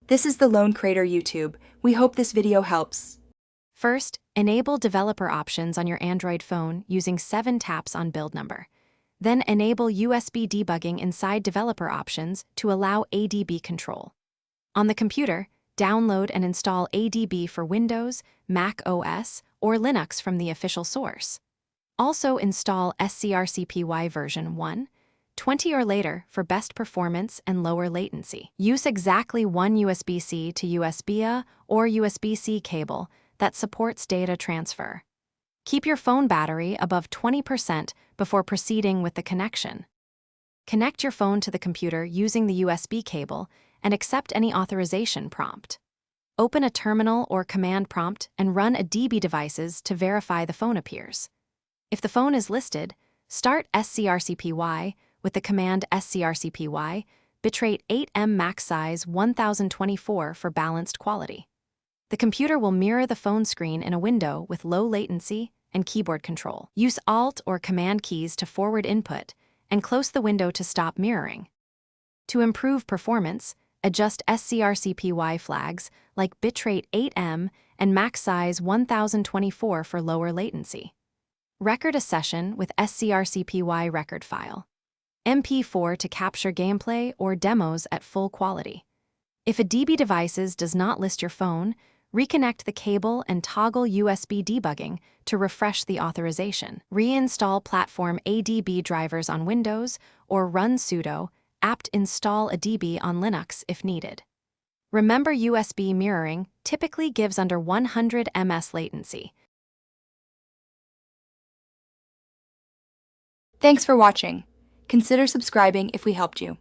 This is the Lone Crater YouTube. We hope this video helps. First, enable developer options on your Android phone using 7 taps on build number. Then enable USB debugging inside developer options to allow ADB control. On the computer, download and install ADB for Windows, Mac OS, or Linux from the official source. Also install SCRCPY version 1, 20 or later for best performance and lower latency. Use exactly one USB-C to USB-A or USB-C cable that supports data transfer. Keep your phone battery above 20% before proceeding with the connection. Connect your phone to the computer using the USB cable and accept any authorization prompt. Open a terminal or command prompt and run a DB devices to verify the phone appears. If the phone is listed, start SCRCPY with the command SCRCPY, bitrate 8M max size 1024 for balanced quality. The computer will mirror the phone screen in a window with low latency and keyboard control. Use Alt or Command keys to forward input and close the window to stop mirroring. To improve performance, adjust SCRCPY flags like bitrate 8M and max size 1024 for lower latency. Record a session with SCRCPY record file. MP4 to capture gameplay or demos at full quality. If a DB devices does not list your phone, reconnect the cable and toggle USB debugging to refresh the authorization. Reinstall platform ADB drivers on Windows or run sudo apt install a DB on Linux if needed. Remember, USB mirroring typically gives under 100 ms latency. Thanks for watching. Consider subscribing if we helped you.